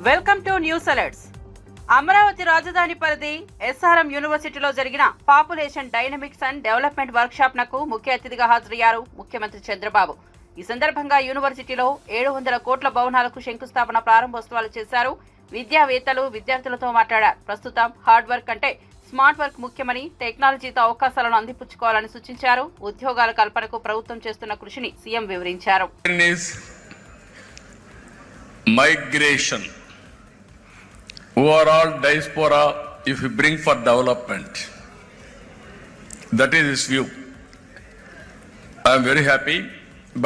Welcome to news alerts. Amaravati రాజధాని పరిధి SRM యూనివర్సిటీలో జరిగిన population dynamics and development work shop నకు ముఖ్య అతిథిగా హాజరయ్యారు ముఖ్యమంత్రి చంద్రబాబు. ఈ సందర్భంగా యూనివర్సిటీలో 700 కోట్ల భవనాలకు శంకుస్థాపన ప్రారంభోత్సవాలు చేశారు. విద్యావేత్తలు విద్యార్థులతో మాట్లాడారు. ప్రస్తుతం హార్డ్ వర్క్ అంటే స్మార్ట్ వర్క్ ముఖ్యమని, టెక్నాలజీతో అవకాశాలను అందిపుచ్చుకోవాలని సూచించారు. ఉద్యోగాల కల్పనకు ప్రభుత్వం చేస్తున్న కృషిని సీఎం వివరించారు. Migration, overall diaspora, if you bring for development, that is his view. I am very happy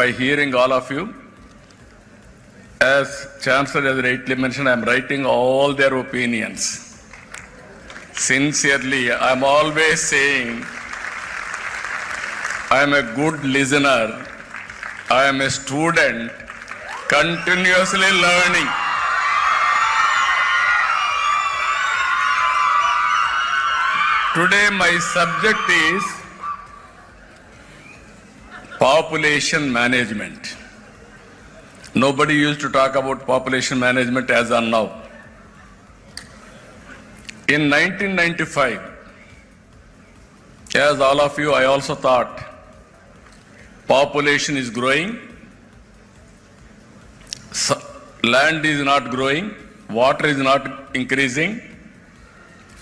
by hearing all of you. As Chancellor has rightly mentioned, I am writing all their opinions. Sincerely, I am always saying, I am a good listener, I am a student, continuously learning. Today my subject is population management. Nobody used to talk about population management as on now. In 1995, as all of you, I also thought population is growing, land is not growing, water is not increasing,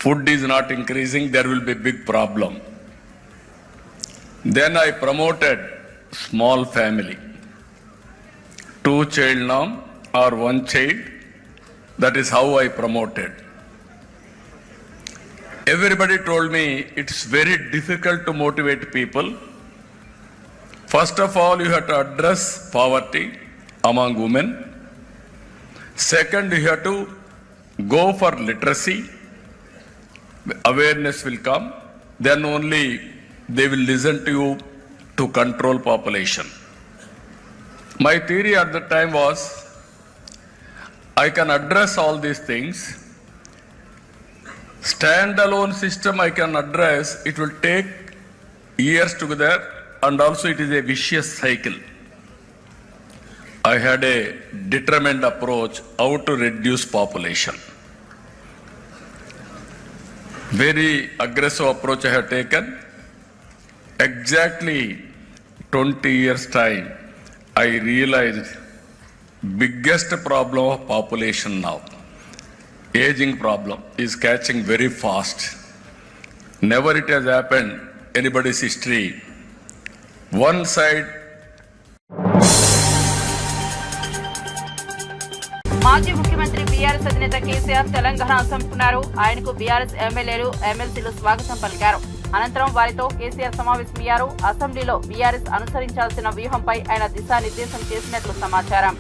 food is not increasing, there will be a big problem. Then I promoted small family, 2-child norm or 1 child. That is how I promoted. Everybody told me it's very difficult to motivate people. First of all, you have to address poverty among women. Second, you have to go for literacy. Awareness will come. Then only they will listen to you to control population. My theory at the time was, I can address all these things. Standalone system I can address, it will take years together, and also it is a vicious cycle. I had a determined approach how to reduce population. Very aggressive approach I have taken. Exactly 20 years time, I realized biggest problem of population now, aging problem, is catching very fast. Never it has happened anybody's history. One side. మాజీ ముఖ్యమంత్రి BRS అధినేత కేసీఆర్ తెలంగాణ అసెంబ్లీకున్నారు. ఆయనకు BRS ఎమ్మెల్యేలు ఎమ్మెల్సీలు స్వాగతం పలికారు. అనంతరం వారితో కేసీఆర్ సమావేశమయ్యారు. అసెంబ్లీలో బీఆర్ఎస్ అనుసరించాల్సిన వ్యూహంపై ఆయన దిశానిర్దేశం చేసినట్లు సమాచారం.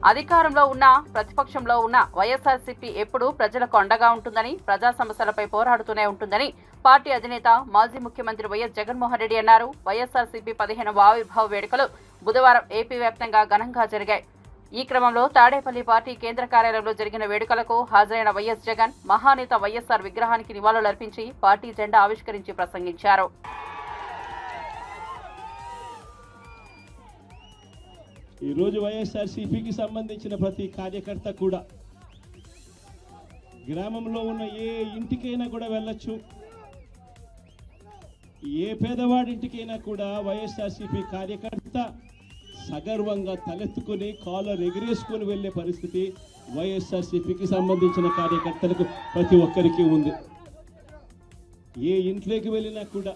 అధికారంలో ఉన్న ప్రతిపక్షంలో ఉన్న వైఎస్ఆర్సీపీ ఎప్పుడూ ప్రజలకు అండగా ఉంటుందని, ప్రజా సమస్యలపై పోరాడుతూనే ఉంటుందని పార్టీ అధినేత మాజీ ముఖ్యమంత్రి వైఎస్ జగన్మోహన్ రెడ్డి అన్నారు. వైఎస్ఆర్సీపీ 15వ ఆవిర్భావ వేడుకలు బుధవారం ఏపీ వ్యాప్తంగా ఘనంగా జరిగాయి. ఈ క్రమంలో తాడేపల్లి పార్టీ కేంద్ర కార్యాలయంలో జరిగిన వేడుకలకు హాజరైన వైఎస్ జగన్ మహానేత వైఎస్ఆర్ విగ్రహానికి నివాళులర్పించి పార్టీ జెండా ఆవిష్కరించి ప్రసంగించారు. ఈరోజు వైఎస్ఆర్సీపీకి సంబంధించిన ప్రతి కార్యకర్త కూడా గ్రామంలో ఉన్న ఏ ఇంటికైనా కూడా వెళ్ళొచ్చు, ఏ పేదవాడింటికైనా కూడా వైఎస్ఆర్సీపీ కార్యకర్త సగర్వంగా తలెత్తుకుని కాలర్ ఎగిరేసుకొని వెళ్ళే పరిస్థితి వైఎస్ఆర్సీపీకి సంబంధించిన కార్యకర్తలకు ప్రతి ఒక్కరికి ఉంది. ఏ ఇంట్లోకి వెళ్ళినా కూడా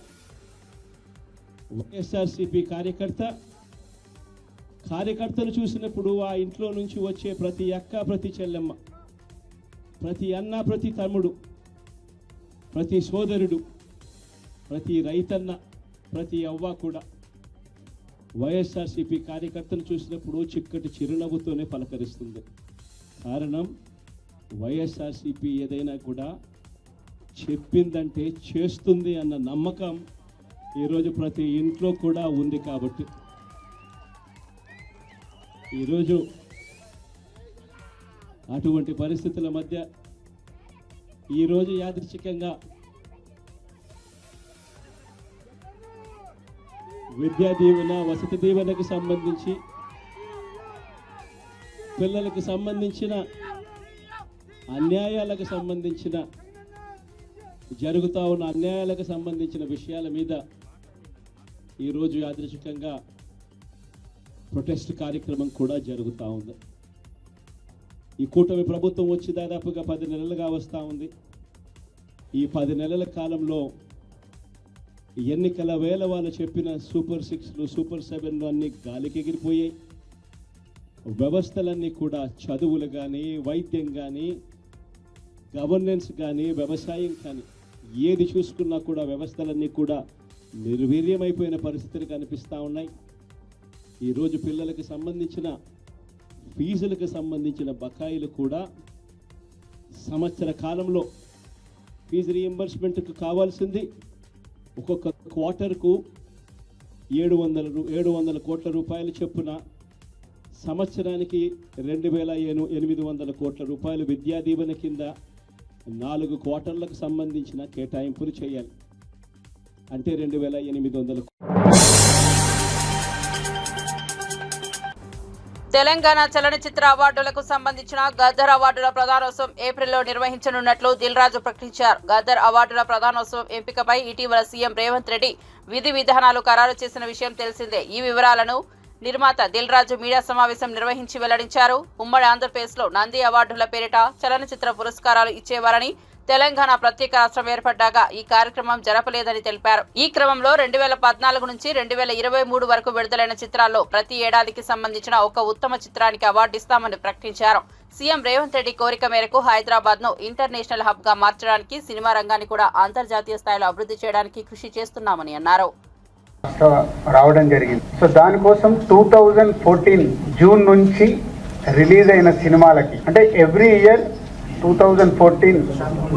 వైఎస్ఆర్సీపీ కార్యకర్తను చూసినప్పుడు ఆ ఇంట్లో నుంచి వచ్చే ప్రతి అక్క, ప్రతి చెల్లెమ్మ, ప్రతి అన్న, ప్రతి తమ్ముడు, ప్రతి సోదరుడు, ప్రతి రైతన్న, ప్రతి అవ్వ కూడా వైఎస్ఆర్సీపీ కార్యకర్తను చూసినప్పుడు చిక్కటి చిరునవ్వుతోనే పలకరిస్తుంది. కారణం వైఎస్ఆర్సీపీ ఏదైనా కూడా చెప్పిందంటే చేస్తుంది అన్న నమ్మకం ఈరోజు ప్రతి ఇంట్లో కూడా ఉంది. కాబట్టి ఈరోజు అటువంటి పరిస్థితుల మధ్య ఈరోజు యాదృచ్ఛికంగా విద్యా దీవెన, వసతి దీవెనకు సంబంధించి, పిల్లలకు సంబంధించిన అన్యాయాలకు సంబంధించిన, జరుగుతూ ఉన్న అన్యాయాలకు సంబంధించిన విషయాల మీద ఈరోజు యాదృచ్ఛికంగా ప్రొటెస్ట్ కార్యక్రమం కూడా జరుగుతూ ఉంది. ఈ కూటమి ప్రభుత్వం వచ్చి దాదాపుగా 10 నెలలుగా వస్తూ ఉంది. ఈ 10 నెలల కాలంలో ఎన్నికల వేళ వాళ్ళు చెప్పిన సూపర్ 6లు, సూపర్ 7లు అన్నీ గాలికి ఎగిరిపోయాయి. వ్యవస్థలన్నీ కూడా చదువులు కానీ, వైద్యం కానీ, గవర్నెన్స్ కానీ, వ్యవసాయం కానీ ఏది చూసుకున్నా కూడా వ్యవస్థలన్నీ కూడా నిర్వీర్యమైపోయిన పరిస్థితులు కనిపిస్తూ ఉన్నాయి. ఈరోజు పిల్లలకు సంబంధించిన ఫీజులకు సంబంధించిన బకాయిలు కూడా సంవత్సర కాలంలో ఫీజు రీఎంబర్స్మెంట్కు కావాల్సింది ఒక్కొక్క క్వార్టర్కు 700 కోట్ల రూపాయలు చొప్పున సంవత్సరానికి 2,800 కోట్ల రూపాయలు విద్యా దీవెన కింద 4 క్వార్టర్లకు సంబంధించిన కేటాయింపులు చేయాలి. అంటే 2,800. తెలంగాణ చలనచిత్ర అవార్డులకు సంబంధించిన గద్దర్ అవార్డుల ప్రదానోత్సవం ఏప్రిల్లో నిర్వహించనున్నట్లు దిల్ రాజు ప్రకటించారు. గద్దర్ అవార్డుల ప్రదానోత్సవం ఎంపికపై ఇటీవల సీఎం రేవంత్ రెడ్డి విధి విధానాలు ఖరారు చేసిన విషయం తెలిసిందే. ఈ వివరాలను నిర్మాత దిల్ రాజు మీడియా సమావేశం నిర్వహించి వెల్లడించారు. ఉమ్మడి ఆంధ్రప్రదేశ్లో నంది అవార్డుల పేరిట చలనచిత్ర పురస్కారాలు ఇచ్చేవారని, తెలంగాణ ప్రత్యేక రాష్ట్రం ఏర్పడ్డాక ఈ కార్యక్రమం జరపలేదని తెలిపారు. ఈ క్రమంలో 2014 నుంచి 2023 వరకు విడుదలైన చిత్రాల్లో ప్రతి ఏడాదికి సంబంధించిన ఒక ఉత్తమ చిత్రానికి అవార్డు ఇస్తామని ప్రకటించారు. సీఎం రేవంత్ రెడ్డి కోరిక మేరకు హైదరాబాద్ ను ఇంటర్నేషనల్ హబ్ గా మార్చడానికి, సినిమా రంగాన్ని కూడా అంతర్జాతీయ స్థాయిలో అభివృద్ధి చేయడానికి కృషి చేస్తున్నామని అన్నారు. రావడం జరిగింది. సో దానికోసం 2014 జూన్ నుంచి రిలీజ్ అయిన సినిమాలకి, అంటే ఎవ్రీ ఇయర్ 2014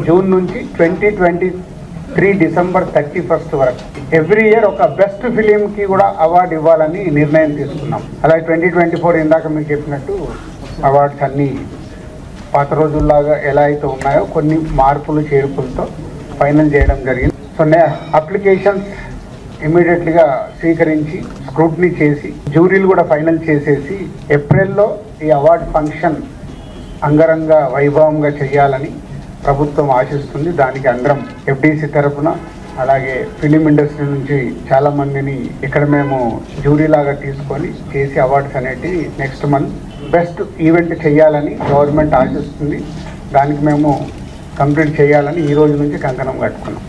జూన్ నుంచి 2023 డిసెంబర్ 31 వరకు ఎవ్రీ ఇయర్ ఒక బెస్ట్ ఫిలింకి కూడా అవార్డు ఇవ్వాలని నిర్ణయం తీసుకున్నాం. అలాగే 2024 ఇందాక మీకు చెప్పినట్టు అవార్డ్స్ అన్నీ పాత రోజుల్లాగా ఎలా అయితే ఉన్నాయో కొన్ని మార్పులు చేర్పులతో ఫైనల్ చేయడం జరిగింది. సో అప్లికేషన్స్ ఇమీడియట్లీగా స్వీకరించి స్క్రూటినీ చేసి జ్యూరీలు కూడా ఫైనల్ చేసేసి ఏప్రిల్లో ఈ అవార్డు ఫంక్షన్ అంగరంగ వైభవంగా చేయాలని ప్రభుత్వం ఆశిస్తుంది. దానికి అందరం ఎఫ్డీసీ తరఫున, అలాగే ఫిలిం ఇండస్ట్రీ నుంచి చాలా మందిని ఇక్కడ మేము జ్యూరీ లాగా తీసుకొని చేసి అవార్డ్స్ అనేటివి నెక్స్ట్ మంత్ బెస్ట్ ఈవెంట్ చేయాలని గవర్నమెంట్ ఆశిస్తుంది. దానికి మేము కంప్లీట్ చేయాలని ఈ రోజు నుంచి కంకణం కట్టుకున్నాం.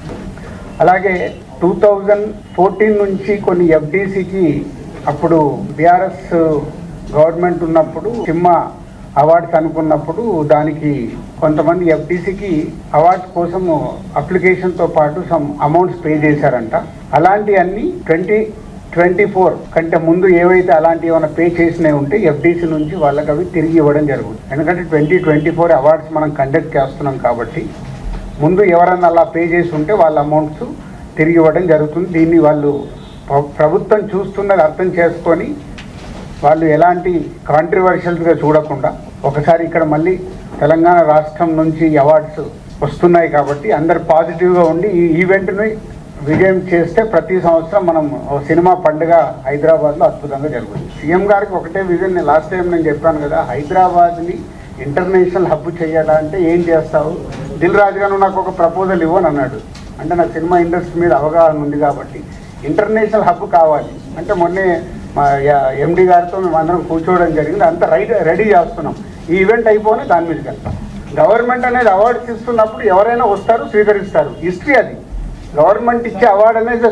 అలాగే 2014 నుంచి కొన్ని ఎఫ్డీసీకి, అప్పుడు బీఆర్ఎస్ గవర్నమెంట్ ఉన్నప్పుడు సినిమా అవార్డ్స్ అనుకున్నప్పుడు దానికి కొంతమంది ఎఫ్డీసీకి అవార్డ్స్ కోసము అప్లికేషన్తో పాటు సమ్ అమౌంట్స్ పే చేశారంట. అలాంటివన్నీ 2024 కంటే ముందు ఏవైతే అలాంటివి ఏమైనా పే చేసినవి ఉంటే ఎఫ్డీసీ నుంచి వాళ్ళకి అవి తిరిగి ఇవ్వడం జరుగుతుంది. ఎందుకంటే 2024 అవార్డ్స్ మనం కండక్ట్ చేస్తున్నాం కాబట్టి ముందు ఎవరన్నా అలా పే చేసి ఉంటే వాళ్ళ అమౌంట్స్ తిరిగి ఇవ్వడం జరుగుతుంది. దీన్ని వాళ్ళు ప్రభుత్వం చూస్తున్నది అర్థం చేసుకొని వాళ్ళు ఎలాంటి కాంట్రవర్షియల్స్గా చూడకుండా ఒకసారి ఇక్కడ మళ్ళీ తెలంగాణ రాష్ట్రం నుంచి అవార్డ్స్ వస్తున్నాయి కాబట్టి అందరు పాజిటివ్గా ఉండి ఈ ఈవెంట్ని విజయం చేస్తే ప్రతి సంవత్సరం మనం సినిమా పండుగ హైదరాబాద్లో అద్భుతంగా జరుగుతుంది. సీఎం గారికి ఒకటే విజన్, లాస్ట్ టైం నేను చెప్పాను కదా, హైదరాబాద్ని ఇంటర్నేషనల్ హబ్ చేయాలంటే ఏం చేస్తావు, దిల్ రాజు గారు నాకు ఒక ప్రపోజల్ ఇవ్వని అన్నాడు. అంటే నాకు సినిమా ఇండస్ట్రీ మీద అవగాహన ఉంది కాబట్టి ఇంటర్నేషనల్ హబ్ కావాలి అంటే మొన్నే మా ఎండి గారితో మేము అందరం కూర్చోవడం జరిగింది. అంతా రెడీ చేస్తున్నాం. ఈ ఈవెంట్ అయిపోయి దాని మీదకి వెళ్తాం. గవర్నమెంట్ అనేది అవార్డ్స్ ఇస్తున్నప్పుడు ఎవరైనా వస్తారు, స్వీకరిస్తారు. హిస్టరీ అది. గవర్నమెంట్ ఇచ్చే అవార్డు అనేది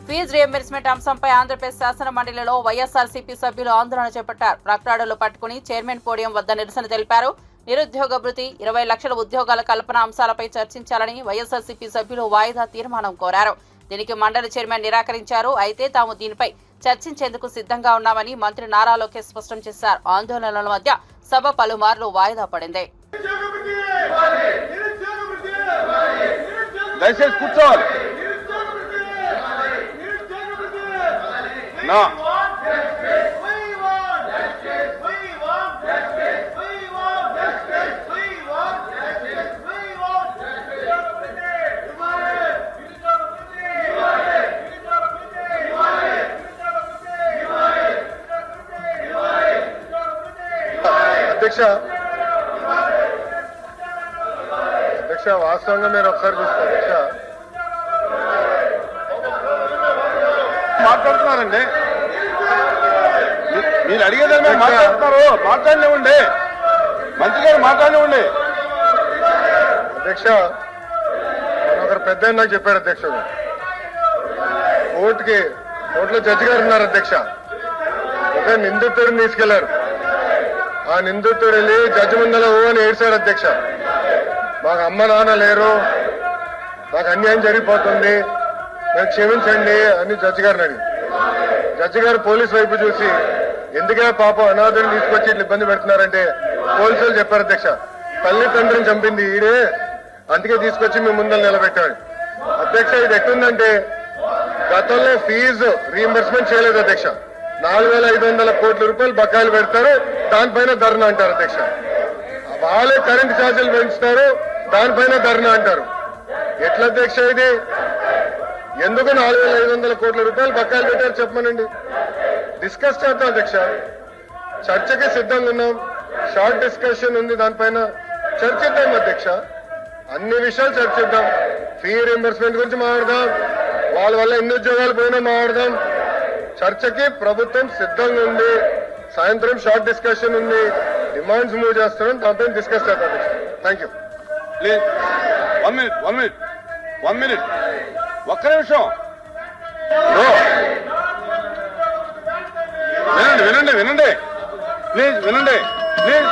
ఫీజు రియంబర్స్మెంట్ అంశంపై ఆంధ్రప్రదేశ్ శాసన మండలిలో వైఎస్ఆర్సీపీ సభ్యులు ఆందోళన చేపట్టారు. ప్రకటనలు పట్టుకుని చైర్మన్ పోడియం వద్ద నిరసన తెలిపారు. నిరుద్యోగ భృతి, 20 లక్షల ఉద్యోగాల కల్పన అంశాలపై చర్చించాలని వైఎస్ఆర్సీపీ సభ్యులు వాయిదా తీర్మానం కోరారు. దీనికి మండలి చైర్మన్ నిరాకరించారు. అయితే తాము దీనిపై చర్చించేందుకు సిద్ధంగా ఉన్నామని మంత్రి నారా లోకేష్ స్పష్టం చేశారు. ఆందోళనల మధ్య సభ పలుమార్లు వాయిదా పడింది. దయచేసి కూర్చోవాలి. అధ్యక్ష వాస్తవంగా మీరు ఒకసారి చూస్తే అధ్యక్ష మాట్లాడుతున్నారండి. మీరు అడిగేదాన్ని మీరు మాట్లాడుతున్నారు. మాట్లాడనివ్వండి, మంత్రి గారు మాట్లాడనివ్వండి. అధ్యక్ష ఒకరు పెద్ద నాకు చెప్పాడు అధ్యక్ష, కోర్టులో జడ్జి గారు ఉన్నారు అధ్యక్ష. ఒక నిందితుడిని తీసుకెళ్లారు. ఆ నిందితుడు వెళ్ళి జడ్జి ముందర ఓ అని ఏడ్చాడు అధ్యక్ష. మాకు అమ్మ నాన్న లేరు, నాకు అన్యాయం జరిగిపోతుంది, నాకు క్షమించండి అని జడ్జి గారిని అడిగి, జడ్జి గారు పోలీసు వైపు చూసి ఎందుకే పాపం అనాథుని తీసుకొచ్చి ఇట్లా ఇబ్బంది పెడుతున్నారంటే పోలీసులు చెప్పారు అధ్యక్ష, తల్లి తండ్రిని చంపింది ఈడే, అందుకే తీసుకొచ్చి మేము ముందర నిలబెట్టాడు. అధ్యక్ష ఇది ఎట్టుందంటే గతంలో ఫీజు రీఎంబర్స్మెంట్ చేయలేదు అధ్యక్ష. 4,500 కోట్ల రూపాయలు బకాయిలు పెడతారు, దానిపైన ధర్నా అంటారు అధ్యక్ష. వాళ్ళే కరెంట్ ఛార్జీలు పెంచుతారు, దానిపైన ధర్నా అంటారు. ఎట్లా అధ్యక్ష ఇది? ఎందుకు 4,500 కోట్ల రూపాయలు బకాయిలు పెట్టారు చెప్పమనండి. డిస్కస్ చేద్దాం అధ్యక్ష. చర్చకి సిద్ధంగా ఉన్నాం. షార్ట్ డిస్కషన్ ఉంది, దానిపైన చర్చిద్దాం అధ్యక్ష. అన్ని విషయాలు చర్చిద్దాం. ఫీ రీఎంబర్స్మెంట్ గురించి మాట్లాడదాం, వాళ్ళ వల్ల ఎన్ని ఉద్యోగాలు పోయినా మాట్లాడదాం. చర్చకి ప్రభుత్వం సిద్ధంగా ఉంది. సాయంత్రం షార్ట్ డిస్కషన్ ఉంది, డిమాండ్స్ మూవ్ చేస్తున్నాం, దానిపైన డిస్కస్ చేద్దాం. Thank you. ప్లీజ్ 1 మినిట్ ఒక్క నిమిషం. వినండి ప్లీజ్, వినండి ప్లీజ్.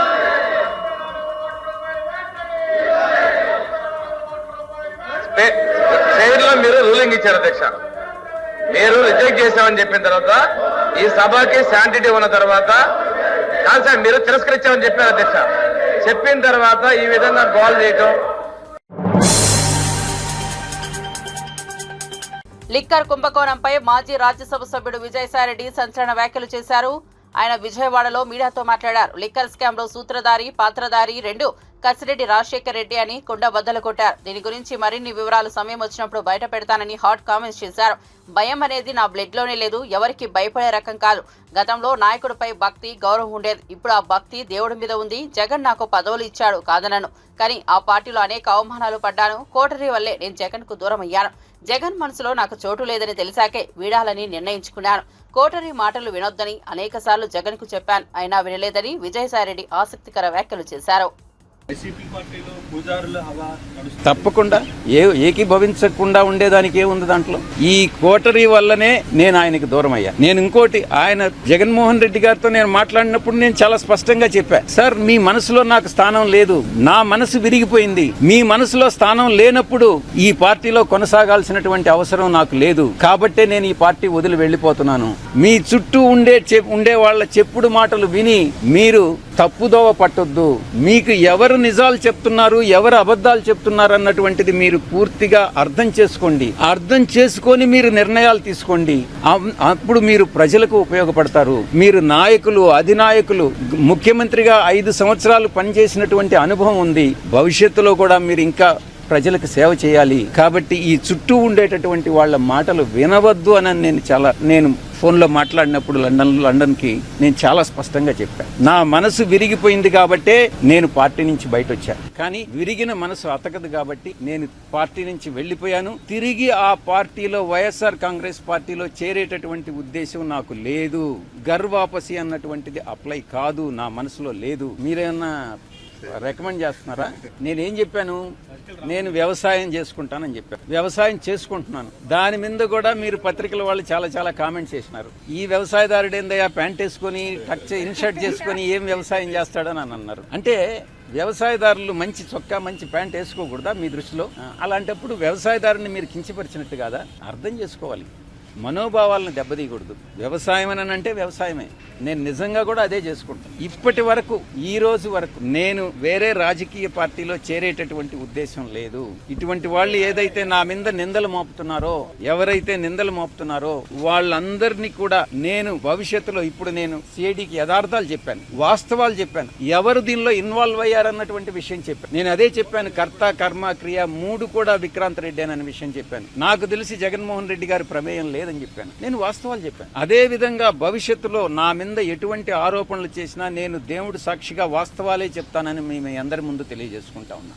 చైర్లో మీరు రూలింగ్ ఇచ్చారు అధ్యక్ష. మీరు రిజెక్ట్ చేశామని చెప్పిన తర్వాత ఈ సభకి శాంటిటీ ఉన్న తర్వాత కాదు సార్, మీరు తిరస్కరించామని చెప్పారు అధ్యక్ష. చెప్పిన తర్వాత ఈ విధంగా గోల్ చేయటం. లిక్కర్ కుంభకోణంపై మాజీ రాజ్యసభ సభ్యుడు విజయసాయిరెడ్డి సంచలన వ్యాఖ్యలు చేశారు. ఆయన విజయవాడలో మీడియాతో మాట్లాడారు. లిక్కర్ స్కామ్ లో సూత్రధారి, పాత్రధారి రెండు కసిరెడ్డి రాజశేఖర్ రెడ్డి అని కుండ బద్దలు కొట్టారు. దీని గురించి మరిన్ని వివరాలు సమయం వచ్చినప్పుడు బయట పెడతానని హాట్ కామెంట్స్ చేశారు. భయం అనేది నా బ్లడ్ లోనే లేదు, ఎవరికి భయపడే రకం కాదు. గతంలో నాయకుడిపై భక్తి, గౌరవం ఉండేది. ఇప్పుడు ఆ భక్తి దేవుడి మీద ఉంది. జగన్ నాకు పదవులు ఇచ్చాడు కాదనను, కానీ ఆ పార్టీలో అనేక అవమానాలు పడ్డాను. కోటరీ వల్లే నేను జగన్ కు దూరం అయ్యాను. జగన్ మనసులో నాకు చోటు లేదని తెలిసాకే వీడాలని నిర్ణయించుకున్నాను. కోటరీ మాటలు వినొద్దని అనేకసార్లు జగన్ కు చెప్పాను, అయినా వినలేదని విజయసాయిరెడ్డి ఆసక్తికర వ్యాఖ్యలు చేశారు. తప్పకుండా ఏకీభవించకుండా ఉండేదానికి ఏముంది దాంట్లో. ఈ కోటరీ వల్లనే నేను ఆయనకి దూరం అయ్యా. నేను ఇంకోటి, ఆయన జగన్మోహన్ రెడ్డి గారితో నేను మాట్లాడినప్పుడు నేను చాలా స్పష్టంగా చెప్పా, సార్ మీ మనసులో నాకు స్థానం లేదు, నా మనసు విరిగిపోయింది. మీ మనసులో స్థానం లేనప్పుడు ఈ పార్టీలో కొనసాగాల్సినటువంటి అవసరం నాకు లేదు, కాబట్టే నేను ఈ పార్టీ వదిలి వెళ్ళిపోతున్నాను. మీ చుట్టూ ఉండే వాళ్ళ చెప్పుడు మాటలు విని మీరు తప్పుదోవ పట్టొద్దు. మీకు ఎవరు ఎవరు నిజాలు చెప్తున్నారు, ఎవరు అబద్ధాలు చెప్తున్నారు అన్నటువంటిది మీరు పూర్తిగా అర్థం చేసుకోండి. అర్థం చేసుకొని మీరు నిర్ణయాలు తీసుకోండి. అప్పుడు మీరు ప్రజలకు ఉపయోగపడతారు. మీరు నాయకులు, అధినాయకులు, ముఖ్యమంత్రిగా 5 సంవత్సరాలు పనిచేసినటువంటి అనుభవం ఉంది. భవిష్యత్తులో కూడా మీరు ఇంకా ప్రజలకు సేవ చేయాలి. కాబట్టి ఈ చుట్టూ ఉండేటటువంటి వాళ్ళ మాటలు వినవద్దు అని నేను ఫోన్లో మాట్లాడినప్పుడు లండన్కి నేను చాలా స్పష్టంగా చెప్పాను. నా మనసు విరిగిపోయింది కాబట్టే నేను పార్టీ నుంచి బయట వచ్చాను. కానీ విరిగిన మనసు అతకదు కాబట్టి నేను పార్టీ నుంచి వెళ్ళిపోయాను. తిరిగి ఆ పార్టీలో, వైఎస్ఆర్ కాంగ్రెస్ పార్టీలో చేరేటటువంటి ఉద్దేశం నాకు లేదు. గర్వాపసి అన్నటువంటిది అప్లై కాదు, నా మనసులో లేదు. మీరేమన్నా రికమెండ్ చేస్తున్నారా? నేనేం చెప్పాను? నేను వ్యవసాయం చేసుకుంటానని చెప్పాను. వ్యవసాయం చేసుకుంటున్నాను. దాని మీద కూడా మీరు పత్రికల వాళ్ళు చాలా కామెంట్స్ చేసినారు. ఈ వ్యవసాయదారుడు ఏందయ్యా ప్యాంట్ వేసుకొని టచ్ ఇన్షర్ట్ చేసుకొని ఏం వ్యవసాయం చేస్తాడని అన్నారు. అంటే వ్యవసాయదారులు మంచి చొక్కా, మంచి ప్యాంట్ వేసుకోకూడదా మీ దృష్టిలో? అలాంటప్పుడు వ్యవసాయదారుని మీరు కించపరిచినట్టు కాదా? అర్థం చేసుకోవాలి. మనోభావాలను దెబ్బతీయకూడదు. వ్యవసాయం అని అంటే వ్యవసాయమే. నేను నిజంగా కూడా అదే చేసుకుంటాను. ఇప్పటి వరకు, ఈ రోజు వరకు నేను వేరే రాజకీయ పార్టీలో చేరేటటువంటి ఉద్దేశం లేదు. ఇటువంటి వాళ్ళు ఏదైతే నా మీద నిందలు మోపుతున్నారో, ఎవరైతే నిందలు మోపుతున్నారో వాళ్ళందరినీ కూడా నేను భవిష్యత్తులో, ఇప్పుడు నేను సిఐడికి యథార్థాలు చెప్పాను, వాస్తవాలు చెప్పాను, ఎవరు దీనిలో ఇన్వాల్వ్ అయ్యారన్నటువంటి విషయం చెప్పాను. నేను అదే చెప్పాను. కర్త, కర్మ, క్రియ 3 కూడా విక్రాంత్ రెడ్డి అనే విషయం చెప్పాను. నాకు తెలిసి జగన్మోహన్ రెడ్డి గారి ప్రమేయం లేదని చెప్పాను. నేను వాస్తవాలు చెప్పాను. అదే విధంగా భవిష్యత్తులో నా మీద ఎటువంటి ఆరోపణలు చేసినా నేను దేవుడు సాక్షిగా వాస్తవాలే చెప్తానని మీ అందరి ముందు తెలియజేసుకుంటా ఉన్నా.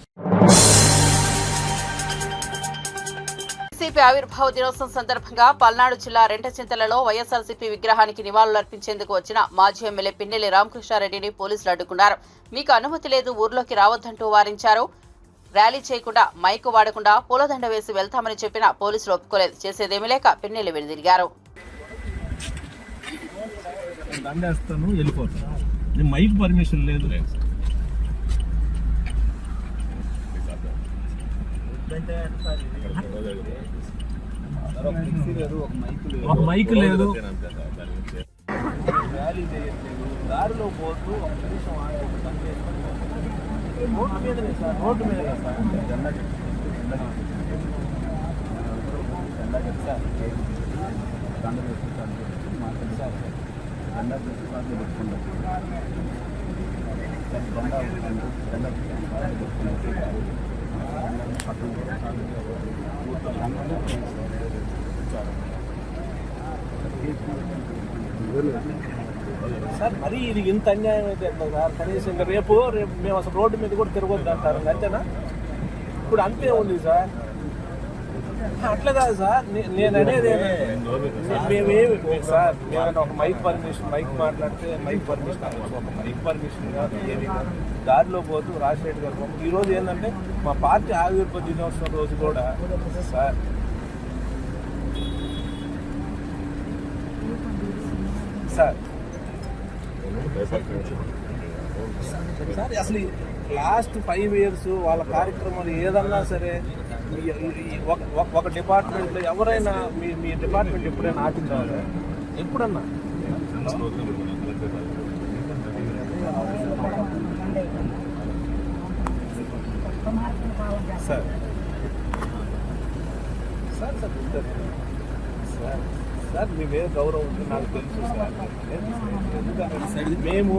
వైసీపీ ఆవిర్భావ దినోత్సవం సందర్భంగా పల్నాడు జిల్లా రెంటచింతలలో వైఎస్ఆర్సీపీ విగ్రహానికి నివాళులర్పించేందుకు వచ్చిన మాజీ ఎమ్మెల్యే పిన్నెల్లి రామకృష్ణారెడ్డిని పోలీసులు అడ్డుకున్నారు. మీకు అనుమతి లేదు, ఊర్లోకి రావద్దంటూ వారించారు. ర్యాలీ చేయకుండా, మైకు వాడకుండా పూలదండ వేసి వెళ్తామని చెప్పినా పోలీసులు ఒప్పుకోలేదు. చేసేదేమీ లేక పిన్నెల్లి వెనుదిరిగారు. దండేస్తాను, వెళ్ళిపోతాను. మైక్ పర్మిషన్ లేదు. ఒక మైక్ లేదు. ర్యాలీ చేయట్లేదు. దారిలో పోతూ ఒక నిమిషం రోడ్డు మీదనే సార్, రోడ్డు మీద సార్. జెండా సార్, సార్ మరీ ఇది ఇంత అన్యాయం అయితే ఎట్లా సార్? కనీసం ఇంకా రేపు మేము అసలు రోడ్డు మీద కూడా తిరగొద్దు అంటారు, అంతేనా? ఇప్పుడు అంతే ఉంది సార్. అట్లా కాదు సార్, నేను అనేది మేమేమి సార్, మేము ఒక మైక్ మాట్లాడితే మైక్ పర్మిషన్, ఒక మైక్ పర్మిషన్ కాదు, ఏమి కాదు. దారిలో పోతూ రాజశేఖర్ గారు ఈరోజు ఏంటంటే మా పార్టీ ఆవిర్భావ దినోత్సవం రోజు కూడా సార్ సార్ అసలు లాస్ట్ 5 years వాళ్ళ కార్యక్రమాలు ఏదన్నా సరే, ఒక డిపార్ట్మెంట్లో ఎవరైనా మీ డిపార్ట్మెంట్ ఎప్పుడైనా ఆటించాలి? ఎప్పుడన్నా సార్ సార్ సార్ సార్ మీ మీద గౌరవం ఉంది, నాకు తెలుసు సార్. మేము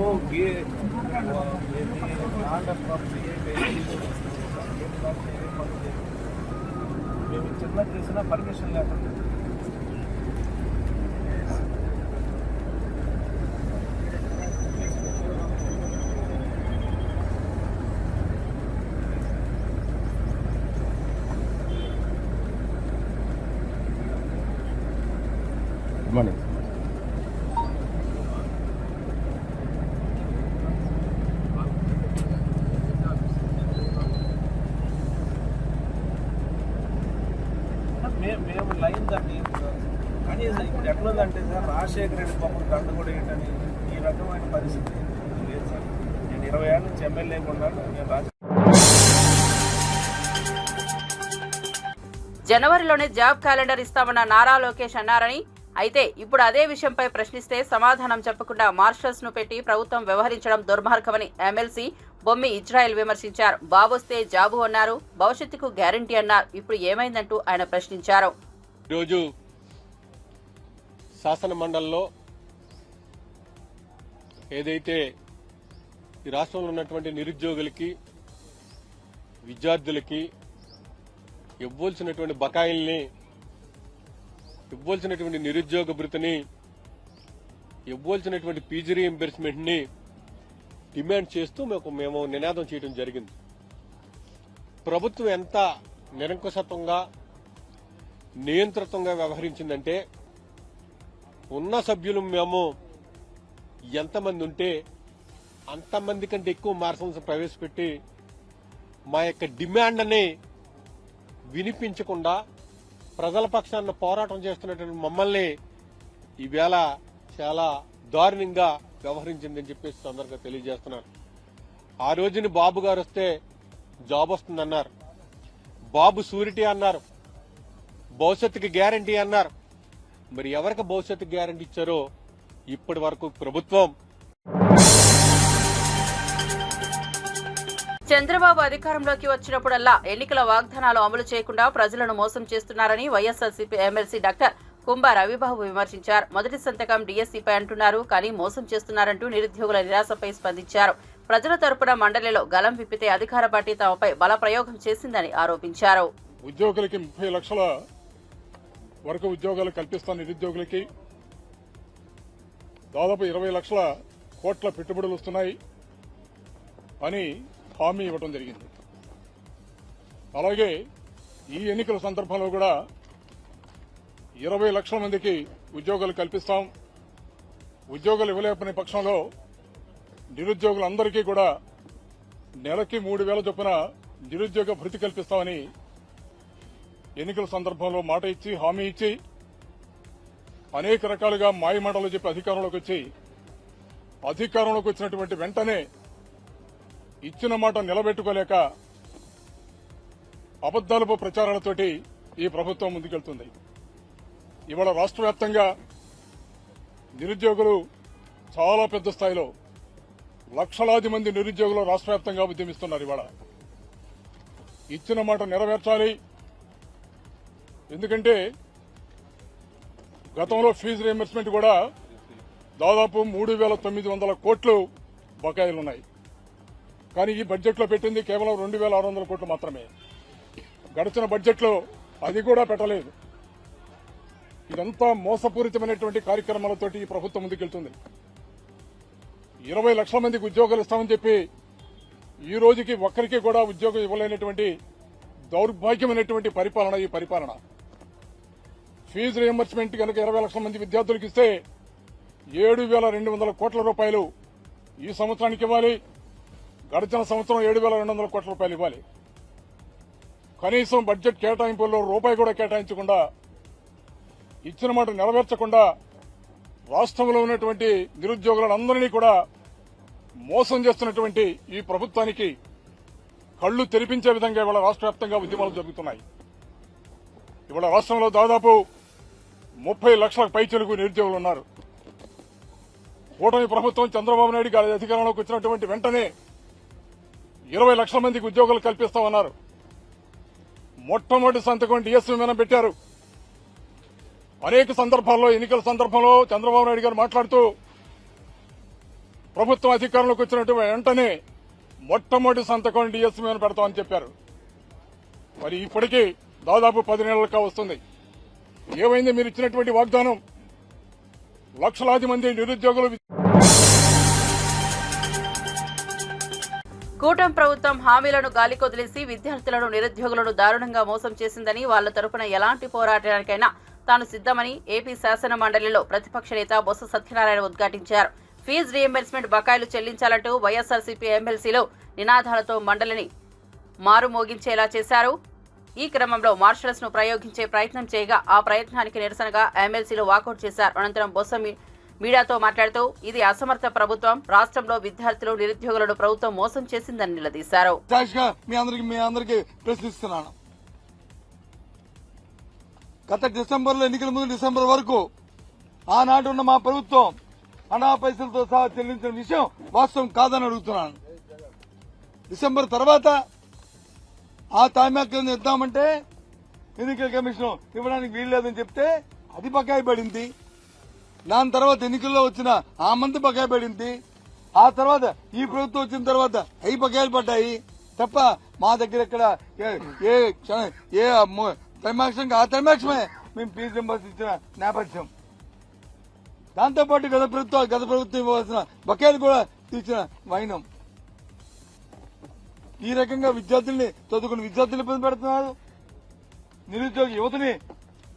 మేము చిన్న చేసిన పర్మిషన్ లేకుండా మేము లైన్ దాన్ని కనీసం ఇప్పుడు ఎట్లుందంటే సార్, రాజశేఖర రెడ్డి పాపం దండ కూడా ఏంటని ఈ రకమైన పరిస్థితి లేదు సార్. నేను 20 ఏళ్ళ నుంచి ఎమ్మెల్యే ఉన్నాను. నేను జనవరిలోనే జాబ్ క్యాలెండర్ ఇస్తామన్న నారా లోకేష్ అన్నారని, అయితే ఇప్పుడు అదే విషయంపై ప్రశ్నిస్తే సమాధానం చెప్పకుండా మార్షల్స్ ను పెట్టి ప్రభుత్వం వ్యవహరించడం దుర్మార్గమని ఎమ్మెల్సీ బొమ్మి ఇజ్రాయెల్ విమర్శించారు. బాబొస్తే జాబు అన్నారు, భవిష్యత్తుకు గ్యారంటీ అన్నారు. ఇప్పుడు ఏమైందంటూ ఆయన ప్రశ్నించారు. ఈరోజు శాసన మండలిలో ఏదైతే ఈ రాష్ట్రంలో ఉన్నటువంటి నిరుద్యోగులకి, విద్యార్థులకి ఇవ్వాల్సినటువంటి బకాయిల్ని, ఇవ్వాల్సినటువంటి నిరుద్యోగ భృతిని, ఇవ్వాల్సినటువంటి పీజీ రీయింబర్స్మెంట్ ని డిమాండ్ చేస్తూ మేము నినాదం చేయడం జరిగింది. ప్రభుత్వం ఎంత నిరంకుశత్వంగా, నియంత్రితంగా వ్యవహరించిందంటే ఉన్న సభ్యులు మేము ఎంతమంది ఉంటే అంతమంది కంటే ఎక్కువ మార్షల్స్ ప్రవేశపెట్టి మా యొక్క డిమాండ్ని వినిపించకుండా ప్రజల పక్షాన పోరాటం చేస్తున్నటువంటి మమ్మల్ని ఈవేళ చాలా దారుణంగా వ్యవహరించిందని చెప్పేసి తొందరగా తెలియజేస్తున్నారు. ఆ రోజుని బాబు గారు వస్తే జాబ్ వస్తుందన్నారు, బాబు షూరిటీ అన్నారు, భవిష్యత్తుకి గ్యారంటీ అన్నారు. మరి ఎవరికి భవిష్యత్తుకి గ్యారంటీ ఇచ్చారో ఇప్పటి వరకు ప్రభుత్వం. చంద్రబాబు అధికారంలోకి వచ్చినప్పుడల్లా ఎన్నికల వాగ్దానాలు అమలు చేయకుండా ప్రజలను మోసం చేస్తున్నారని వైఎస్ఆర్సీపీ ఎమ్మెల్సీ డాక్టర్ కుంభా రవిబాబు విమర్శించారు. మొదటి సంతకం డీఎస్సీపై అంటున్నారు, కానీ మోసం చేస్తున్నారంటూ నిరుద్యోగుల నిరాశపై స్పందించారు. ప్రజల తరపున మండలిలో గలం విప్పితే అధికార పార్టీ తమపై బల ప్రయోగం చేసిందని ఆరోపించారు. ఉద్యోగులకి 30 లక్షల వరకు ఉద్యోగాలు కల్పిస్తాను, నిరుద్యోగులకి దాదాపు 20 లక్షల కోట్ల పెట్టుబడులు వస్తున్నాయి అని హామీ ఇవ్వడం జరిగింది. అలాగే ఈ ఎన్నికల సందర్భంలో కూడా 20 లక్షల మందికి ఉద్యోగాలు కల్పిస్తాం. ఉద్యోగాలు ఇవ్వలేకపోయిన పక్షంలో నిరుద్యోగులందరికీ కూడా నెలకి 3,000 చొప్పున నిరుద్యోగ భృతి కల్పిస్తామని ఎన్నికల సందర్భంలో మాట ఇచ్చి, హామీ ఇచ్చి అనేక రకాలుగా మాయమాటలు చెప్పి అధికారంలోకి వచ్చినటువంటి వెంటనే ఇచ్చిన మాట నిలబెట్టుకోలేక అబద్దాలపు ప్రచారాలతోటి ఈ ప్రభుత్వం ముందుకెళ్తుంది. ఇవాళ రాష్ట్ర వ్యాప్తంగా నిరుద్యోగులు చాలా పెద్ద స్థాయిలో లక్షలాది మంది నిరుద్యోగులు రాష్ట్ర వ్యాప్తంగా ఉద్యమిస్తున్నారు. ఇవాళ ఇచ్చిన మాట నెరవేర్చాలి. ఎందుకంటే గతంలో ఫీజు రీయింబర్స్మెంట్ కూడా దాదాపు 3,900 కోట్లు బకాయిలున్నాయి. కానీ ఈ బడ్జెట్లో పెట్టింది కేవలం 2,600 కోట్లు మాత్రమే. గడిచిన బడ్జెట్లో అది కూడా పెట్టలేదు. ఇదంతా మోసపూరితమైనటువంటి కార్యక్రమాలతోటి ఈ ప్రభుత్వం ముందుకెళ్తుంది. 20 లక్షల మందికి ఉద్యోగాలు ఇస్తామని చెప్పి ఈ రోజుకి ఒక్కరికి కూడా ఉద్యోగం ఇవ్వలేనటువంటి దౌర్భాగ్యమైనటువంటి పరిపాలన ఈ పరిపాలన. ఫీజు రీయింబర్స్మెంట్ కనుక 20 లక్షల మంది విద్యార్థులకు ఇస్తే 7,200 కోట్ల రూపాయలు ఈ సంవత్సరానికి ఇవ్వాలి. గడిచిన సంవత్సరం 7,200 కోట్ల రూపాయలు ఇవ్వాలి. కనీసం బడ్జెట్ కేటాయింపుల్లో రూపాయి కూడా కేటాయించకుండా, ఇచ్చిన మాట నెరవేర్చకుండా రాష్ట్రంలో ఉన్నటువంటి నిరుద్యోగులందరినీ కూడా మోసం చేస్తున్నటువంటి ఈ ప్రభుత్వానికి కళ్లు తెరిపించే విధంగా ఇవాళ రాష్ట్ర వ్యాప్తంగా ఉద్యమాలు జరుగుతున్నాయి. ఇవాళ రాష్ట్రంలో దాదాపు 30 లక్షల పైచిలుకు నిరుద్యోగులు ఉన్నారు. కూటమి ప్రభుత్వం చంద్రబాబు నాయుడు గారి అధికారంలోకి వచ్చినటువంటి వెంటనే 20 లక్షల మందికి ఉద్యోగాలు కల్పిస్తామన్నారు. మొట్టమొదటి సంతకం డీఎస్సీ మీద పెట్టారు. అనేక సందర్భాల్లో, ఎన్నికల సందర్భంలో చంద్రబాబు నాయుడు గారు మాట్లాడుతూ ప్రభుత్వం అధికారంలోకి వచ్చినటువంటి వెంటనే మొట్టమొదటి సంతకం డీఎస్సీ మీద పెడతామని చెప్పారు. మరి ఇప్పటికీ దాదాపు 10 నెలలుగా వస్తుంది. ఏమైంది మీరు ఇచ్చినటువంటి వాగ్దానం? లక్షలాది మంది నిరుద్యోగులు. కూటమి ప్రభుత్వం హామీలను గాలికొదిలేసి విద్యార్థులను, నిరుద్యోగులను దారుణంగా మోసం చేసిందని, వాళ్ల తరపున ఎలాంటి పోరాటానికైనా తాను సిద్దమని ఏపీ శాసన మండలిలో ప్రతిపక్ష నేత బొత్స సత్యనారాయణ ఉద్ఘాటించారు. ఫీజు రీయింబర్స్మెంట్ బకాయిలు చెల్లించాలంటూ వైఎస్ఆర్సీపీ ఎమ్మెల్సీలు నినాదాలతో మండలిని మారుమోగించేలా చేశారు. ఈ క్రమంలో మార్షల్స్ ను ప్రయోగించే ప్రయత్నం చేయగా ఆ ప్రయత్నానికి నిరసనగా ఎమ్మెల్సీలు వాకౌట్ చేశారు. అనంతరం బొత్స మీడియాతో మాట్లాడుతూ ఇది అసమర్థ ప్రభుత్వం, రాష్ట్రంలో విద్యార్థులు, నిరుద్యోగులను ప్రభుత్వం మోసం చేసిందని నిలదీశారు. మీ అందరికీ ప్రశ్నిస్తున్నాను. గత డిసెంబర్లో ఎన్నికల ముందు డిసెంబర్ వరకు ఆనాడు ఉన్న మా ప్రభుత్వం అనా పైసలతో సహా చెల్లించిన విషయం వాస్తవం కాదని అడుగుతున్నాను. డిసెంబర్ తర్వాత ఆ తామ్యాక్యం ఇద్దామంటే ఎన్నికల కమిషన్ ఇవ్వడానికి వీల్లేదని చెప్తే అది బకాయి పడింది. దాని తర్వాత ఎన్నికల్లో వచ్చిన ఆ మంత్ బకాయి పడింది. ఆ తర్వాత ఈ ప్రభుత్వం వచ్చిన తర్వాత అవి బకాయిలు పడ్డాయి తప్ప మా దగ్గర ఇక్కడ ఏ త్రైమాక్షం ఆ త్రైమాక్షమే మేము ఫీజు రింబర్స్ ఇచ్చిన నేపథ్యం. దాంతోపాటు గత ప్రభుత్వం ఇవ్వాల్సిన బకాయిలు కూడా తీర్చిన వైనం. ఈ రకంగా విద్యార్థుల్ని చదువుకున్న విద్యార్థులు ఇబ్బంది పెడుతున్నారు. నిరుద్యోగ యువతని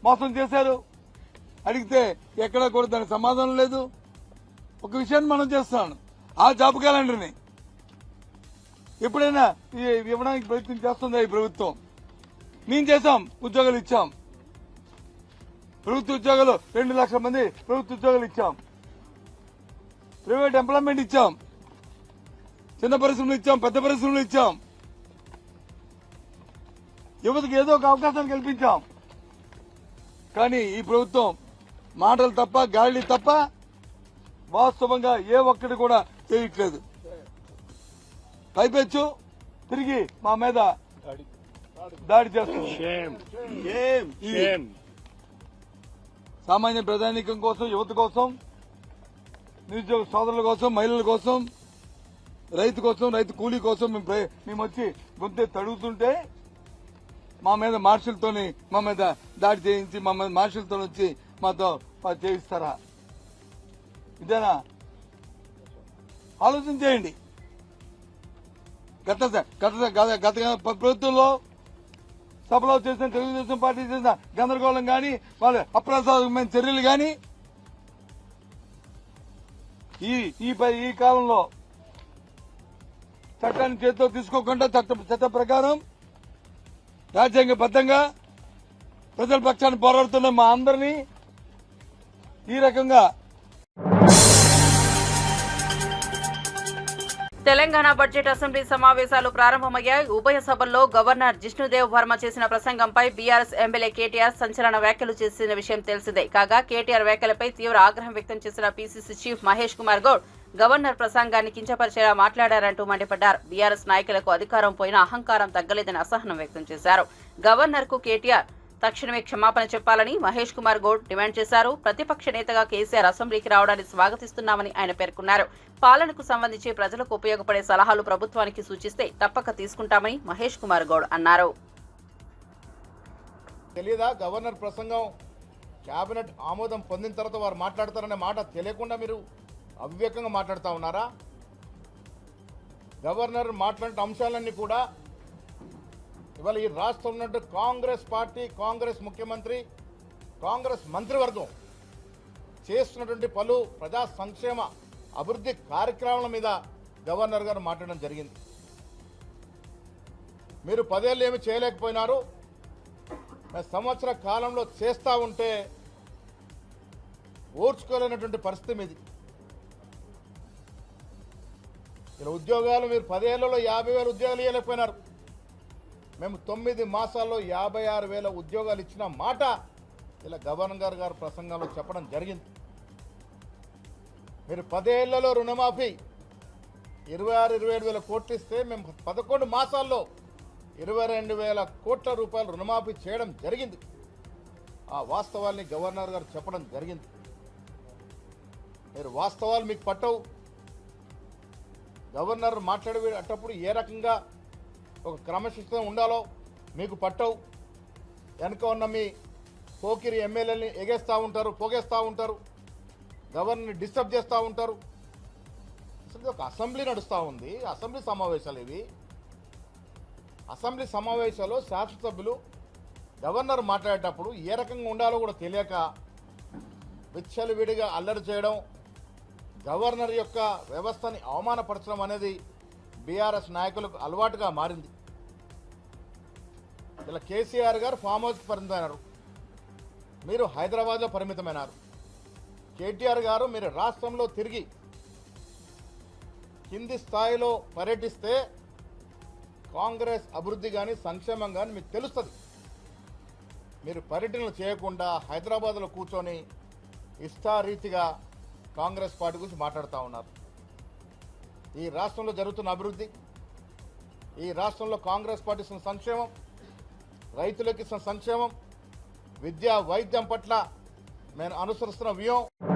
మోసం చేశారు. అడిగితే ఎక్కడా కూడా దానికి సమాధానం లేదు. ఒక విషయాన్ని మనం చేస్తున్నాను, ఆ జాబ్ క్యాలెండర్ని ఎప్పుడైనా ఇవ్వడానికి ప్రయత్నం చేస్తుందా ఈ ప్రభుత్వం? మేము చేశాం, ఉద్యోగాలు ఇచ్చాం. ప్రభుత్వ ఉద్యోగాలు 2 లక్షల మంది ప్రభుత్వ ఉద్యోగాలు ఇచ్చాం. ప్రైవేట్ ఎంప్లాయ్మెంట్ ఇచ్చాం. చిన్న పరిశ్రమలు ఇచ్చాం, పెద్ద పరిశ్రమలు ఇచ్చాం. యువతకు ఏదో ఒక అవకాశం కల్పించాం. కానీ ఈ ప్రభుత్వం మాటలు తప్ప గాలి తప్ప వాస్తవంగా ఏ ఒక్కటి కూడా చేయట్లేదు. పైపెచ్చు తిరిగి మా మీద దాడి చేస్తుంది. సామాన్య ప్రజానీకం కోసం, యువత కోసం, నిరుద్యోగ సోదరుల కోసం, మహిళల కోసం, రైతు కోసం, రైతు కూలీ కోసం మేము వచ్చి గొంతెత్తి అడుగుతుంటే మా మీద మార్షల్తోని మా మీద దాడి చేయించి మా మీద మార్షల్తో వచ్చి మాతో చేయిస్తారా? ఇదేనా? ఆలోచన చేయండి. గత ప్రభుత్వంలో సభలో చేసిన తెలుగుదేశం పార్టీ చేసిన గందరగోళం గాని, వాళ్ళ అప్రసాదమైన చర్యలు గాని ఈ కాలంలో చట్టాన్ని చేతితో తీసుకోకుండా చట్ట ప్రకారం రాజ్యాంగబద్దంగా ప్రజల పక్షాన్ని పోరాడుతున్న మా అందరినీ ఈ రకంగా తెలంగాణ బడ్జెట్ అసెంబ్లీ సమావేశాలు ప్రారంభమయ్యాయి. ఉభయ సభల్లో గవర్నర్ జిష్ణుదేవ్ వర్మ చేసిన ప్రసంగంపై బీఆర్ఎస్ ఎమ్మెల్యే కేటీఆర్ సంచలన వ్యాఖ్యలు చేసిన విషయం తెలిసిందే. కాగా కేటీఆర్ వ్యాఖ్యలపై తీవ్ర ఆగ్రహం వ్యక్తం చేసిన PCC chief Mahesh Kumar Goud governor ప్రసంగాన్ని కించపరిచేలా మాట్లాడారంటూ మండిపడ్డారు. బీఆర్ఎస్ నాయకులకు అధికారం పోయినా అహంకారం తగ్గలేదని అసహనం వ్యక్తం చేశారు. గవర్నర్ కు కేటీఆర్ తక్షణమే క్షమాపణ చెప్పాలని మహేష్ కుమార్ గౌడ్ డిమాండ్ చేశారు. ప్రతిపక్ష నేతగా కేసీఆర్ అసెంబ్లీకి రావడాన్ని స్వాగతిస్తున్నామని ఆయన పేర్కొన్నారు. పాలనకు సంబంధించి ప్రజలకు ఉపయోగపడే సలహాలు ప్రభుత్వానికి సూచిస్తే తప్పక తీసుకుంటామని మహేష్ కుమార్ గౌడ్ అన్నారు. తెలియదా గవర్నర్ ప్రసంగం కేబినెట్ ఆమోదం పొందిన తర్వాత వారు మాట్లాడతారనే మాట తెలియకుండా మీరు అవివేకంగా మాట్లాడుతూ ఉన్నారా? గవర్నర్ మాట్లాడిన అంశాలన్నీ కూడా ఇవాళ ఈ రాష్ట్రం ఉన్నట్టు కాంగ్రెస్ పార్టీ, కాంగ్రెస్ ముఖ్యమంత్రి, కాంగ్రెస్ మంత్రివర్గం చేస్తున్నటువంటి పలు ప్రజా సంక్షేమ అభివృద్ధి కార్యక్రమాల మీద గవర్నర్ గారు మాట్లాడడం జరిగింది. మీరు 10 ఏళ్ళు ఏమి చేయలేకపోయినారు, సంవత్సర కాలంలో చేస్తూ ఉంటే ఓర్చుకోలేనటువంటి పరిస్థితి మీది. ఇలా ఉద్యోగాలు మీరు 10 ఏళ్లలో 50,000 ఉద్యోగాలు ఇవ్వలేకపోయినారు. మేము 9 మాసాల్లో 56,000 ఉద్యోగాలు ఇచ్చిన మాట ఇలా గవర్నర్ గారు ప్రసంగంలో చెప్పడం జరిగింది. మీరు 10 ఏళ్లలో రుణమాఫీ 26-27 వేల కోట్లు ఇస్తే మేము 11 మాసాల్లో 22,000 కోట్ల రూపాయలు రుణమాఫీ చేయడం జరిగింది. ఆ వాస్తవాల్ని గవర్నర్ గారు చెప్పడం జరిగింది. మీరు వాస్తవాలు మీకు పట్టవు. గవర్నర్ మాట్లాడేటప్పుడు ఏ రకంగా ఒక క్రమశిక్షణ ఉండాలో మీకు పట్టవు. వెనక ఉన్న మీ పోకిరి ఎమ్మెల్యేని ఎగేస్తూ ఉంటారు, పోగేస్తూ ఉంటారు, గవర్నర్ని డిస్టర్బ్ చేస్తూ ఉంటారు. అసలు ఒక అసెంబ్లీ నడుస్తూ ఉంది, అసెంబ్లీ సమావేశాలు ఇవి. అసెంబ్లీ సమావేశాల్లో శాసనసభ్యులు గవర్నర్ మాట్లాడేటప్పుడు ఏ రకంగా ఉండాలో కూడా తెలియక విచ్చలవిడిగా అల్లరి చేయడం, గవర్నర్ యొక్క వ్యవస్థని అవమానపరచడం అనేది బీఆర్ఎస్ నాయకులకు అలవాటుగా మారింది. ఇలా కేసీఆర్ గారు ఫామ్ హౌస్కి పరిమితమైనారు, మీరు హైదరాబాద్లో పరిమితమైనారు. కేటీఆర్ గారు మీరు రాష్ట్రంలో తిరిగి కింది స్థాయిలో పర్యటిస్తే కాంగ్రెస్ అభివృద్ధి కానీ సంక్షేమం కానీ మీకు తెలుస్తుంది. మీరు పర్యటనలు చేయకుండా హైదరాబాద్లో కూర్చొని ఇష్టారీతిగా కాంగ్రెస్ పార్టీ గురించి మాట్లాడుతూ ఉన్నారు. ఈ రాష్ట్రంలో జరుగుతున్న అభివృద్ధి, ఈ రాష్ట్రంలో కాంగ్రెస్ పార్టీ ఇస్తున్న సంక్షేమం, రైతులకు ఇస్తున్న సంక్షేమం, విద్యా వైద్యం పట్ల మేము అనుసరిస్తున్న వ్యూహం